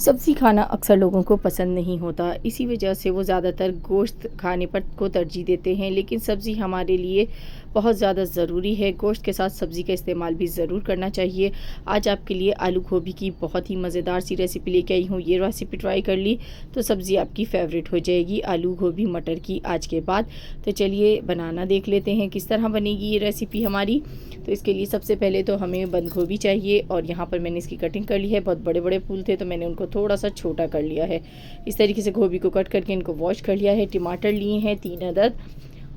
सब्ज़ी खाना अक्सर लोगों को पसंद नहीं होता, इसी वजह से वो ज़्यादातर गोश्त खाने पर को तरजीह देते हैं। लेकिन सब्ज़ी हमारे लिए बहुत ज़्यादा ज़रूरी है। गोश्त के साथ सब्ज़ी का इस्तेमाल भी ज़रूर करना चाहिए। आज आपके लिए आलू गोभी की बहुत ही मज़ेदार सी रेसिपी लेके आई हूँ। ये रेसिपी ट्राई कर ली तो सब्ज़ी आपकी फ़ेवरेट हो जाएगी, आलू गोभी मटर की आज के बाद। तो चलिए बनाना देख लेते हैं किस तरह बनेगी ये रेसिपी हमारी। तो इसके लिए सबसे पहले तो हमें बंद गोभी चाहिए और यहाँ पर मैंने इसकी कटिंग कर ली है। बहुत बड़े बड़े फूल थे तो मैंने उनको थोड़ा सा छोटा कर लिया है। इस तरीके से गोभी को कट करके इनको वॉश कर लिया है। टमाटर लिए हैं 3 अदद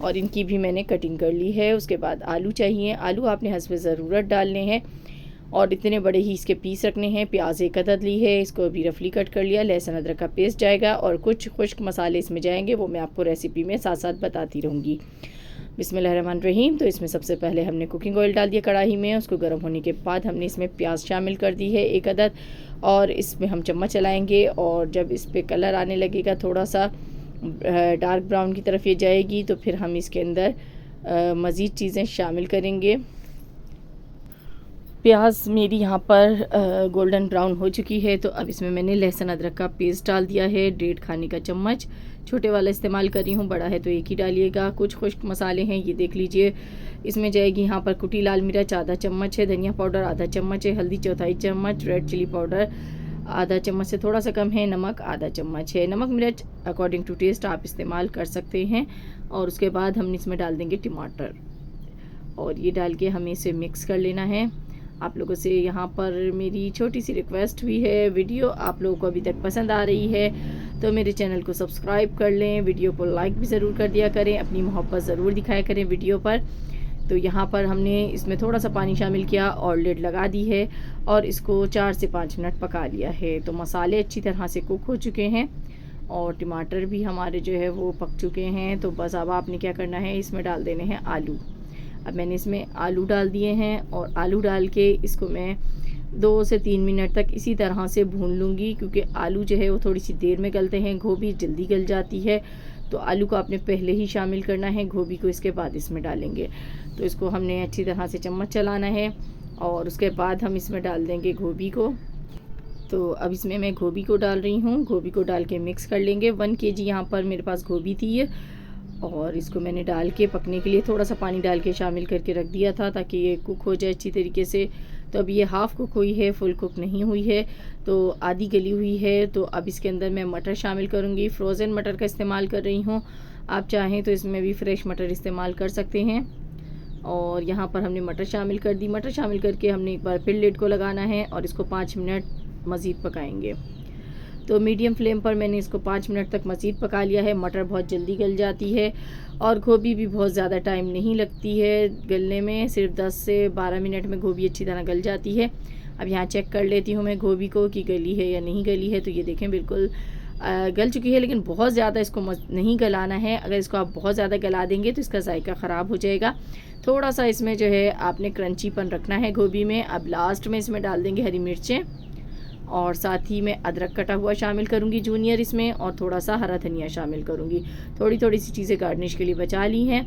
और इनकी भी मैंने कटिंग कर ली है। उसके बाद आलू चाहिए। आलू आपने हस्ब ज़रूरत डालने हैं और इतने बड़े ही इसके पीस रखने हैं। प्याज 1 अदद ली है, इसको भी रफली कट कर लिया। लहसुन अदरक का पेस्ट जाएगा और कुछ खुश्क मसाले इसमें जाएंगे, वो मैं आपको रेसिपी में साथ साथ बताती रहूँगी। बिस्मिल्लाहिर्रहमानिर्रहीम। तो इसमें सबसे पहले हमने कुकिंग ऑयल डाल दिया कढ़ाई में। उसको गर्म होने के बाद हमने इसमें प्याज शामिल कर दी है 1 अदद और इसमें हम चम्मच चलाएंगे और जब इस पे कलर आने लगेगा थोड़ा सा डार्क ब्राउन की तरफ ये जाएगी तो फिर हम इसके अंदर मज़ीद चीज़ें शामिल करेंगे। प्याज मेरी यहाँ पर गोल्डन ब्राउन हो चुकी है तो अब इसमें मैंने लहसुन अदरक का पेस्ट डाल दिया है 1.5 खाने का चम्मच। छोटे वाला इस्तेमाल कर रही हूँ, बड़ा है तो एक ही डालिएगा। कुछ खुश्क मसाले हैं, ये देख लीजिए। इसमें जाएगी यहाँ पर कुटी लाल मिर्च आधा चम्मच है, धनिया पाउडर आधा चम्मच है, हल्दी चौथाई चम्मच, रेड चिली पाउडर आधा चम्मच से थोड़ा सा कम है, नमक आधा चम्मच है। नमक मिर्च अकॉर्डिंग टू टेस्ट आप इस्तेमाल कर सकते हैं। और उसके बाद हम इसमें डाल देंगे टमाटर और ये डाल के हमें इसे मिक्स कर लेना है। आप लोगों से यहाँ पर मेरी छोटी सी रिक्वेस्ट भी है, वीडियो आप लोगों को अभी तक पसंद आ रही है तो मेरे चैनल को सब्सक्राइब कर लें, वीडियो को लाइक भी ज़रूर कर दिया करें, अपनी मोहब्बत ज़रूर दिखाया करें वीडियो पर। तो यहाँ पर हमने इसमें थोड़ा सा पानी शामिल किया और लिड लगा दी है और इसको 4 से 5 मिनट पका लिया है। तो मसाले अच्छी तरह से कुक हो चुके हैं और टमाटर भी हमारे जो है वो पक चुके हैं। तो बस अब आपने क्या करना है, इसमें डाल देने हैं आलू। अब मैंने इसमें आलू डाल दिए हैं और आलू डाल के इसको मैं 2 से 3 मिनट तक इसी तरह से भून लूँगी, क्योंकि आलू जो है वो थोड़ी सी देर में गलते हैं, गोभी जल्दी गल जाती है। तो आलू को आपने पहले ही शामिल करना है, गोभी को इसके बाद इसमें डालेंगे। तो इसको हमने अच्छी तरह से चम्मच चलाना है और उसके बाद हम इसमें डाल देंगे गोभी को। तो अब इसमें मैं गोभी को डाल रही हूँ, गोभी को डाल के मिक्स कर लेंगे। 1 केजी यहाँ पर मेरे पास गोभी थी और इसको मैंने डाल के पकने के लिए थोड़ा सा पानी डाल के शामिल करके रख दिया था ताकि ये कुक हो जाए अच्छी तरीके से। तो अब ये हाफ़ कुक हुई है, फुल कुक नहीं हुई है, तो आधी गली हुई है। तो अब इसके अंदर मैं मटर शामिल करूँगी। फ्रोज़न मटर का इस्तेमाल कर रही हूँ, आप चाहें तो इसमें भी फ्रेश मटर इस्तेमाल कर सकते हैं। और यहाँ पर हमने मटर शामिल कर दी। मटर शामिल करके हमने एक बार फिर लिड को लगाना है और इसको 5 मिनट मज़ीद पकाएंगे। तो मीडियम फ्लेम पर मैंने इसको 5 मिनट तक मज़ीद पका लिया है। मटर बहुत जल्दी गल जाती है और गोभी भी बहुत ज़्यादा टाइम नहीं लगती है गलने में, सिर्फ 10 से 12 मिनट में गोभी अच्छी तरह गल जाती है। अब यहाँ चेक कर लेती हूँ मैं गोभी को कि गली है या नहीं गली है। तो ये देखें बिल्कुल गल चुकी है, लेकिन बहुत ज़्यादा इसको नहीं गलाना है। अगर इसको आप बहुत ज़्यादा गला देंगे तो इसका जायका ख़राब हो जाएगा। थोड़ा सा इसमें जो है आपने क्रंचीपन रखना है गोभी में। अब लास्ट में इसमें डाल देंगे हरी मिर्चें और साथ ही मैं अदरक कटा हुआ शामिल करूँगी जूनियर इसमें, और थोड़ा सा हरा धनिया शामिल करूँगी। थोड़ी थोड़ी सी चीज़ें गार्निश के लिए बचा ली हैं।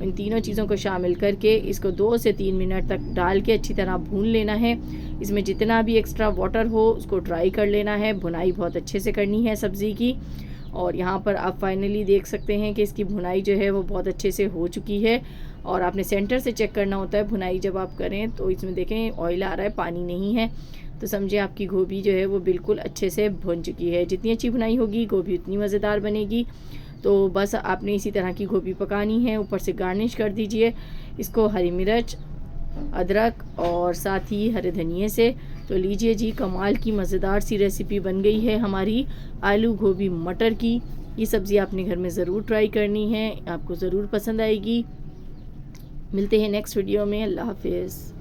इन तीनों चीज़ों को शामिल करके इसको 2 से 3 मिनट तक डाल के अच्छी तरह भून लेना है। इसमें जितना भी एक्स्ट्रा वाटर हो उसको ड्राई कर लेना है। भुनाई बहुत अच्छे से करनी है सब्ज़ी की। और यहाँ पर आप फाइनली देख सकते हैं कि इसकी भुनाई जो है वो बहुत अच्छे से हो चुकी है। और आपने सेंटर से चेक करना होता है भुनाई जब आप करें। तो इसमें देखें ऑयल आ रहा है, पानी नहीं है, तो समझे आपकी गोभी जो है वो बिल्कुल अच्छे से भुन चुकी है। जितनी अच्छी भुनाई होगी गोभी उतनी मज़ेदार बनेगी। तो बस आपने इसी तरह की गोभी पकानी है। ऊपर से गार्निश कर दीजिए इसको हरी मिर्च, अदरक और साथ ही हरे धनिए से। तो लीजिए जी, कमाल की मज़ेदार सी रेसिपी बन गई है हमारी आलू गोभी मटर की। ये सब्ज़ी आपने घर में ज़रूर ट्राई करनी है, आपको ज़रूर पसंद आएगी। मिलते हैं नेक्स्ट वीडियो में। अल्लाह हाफिज़।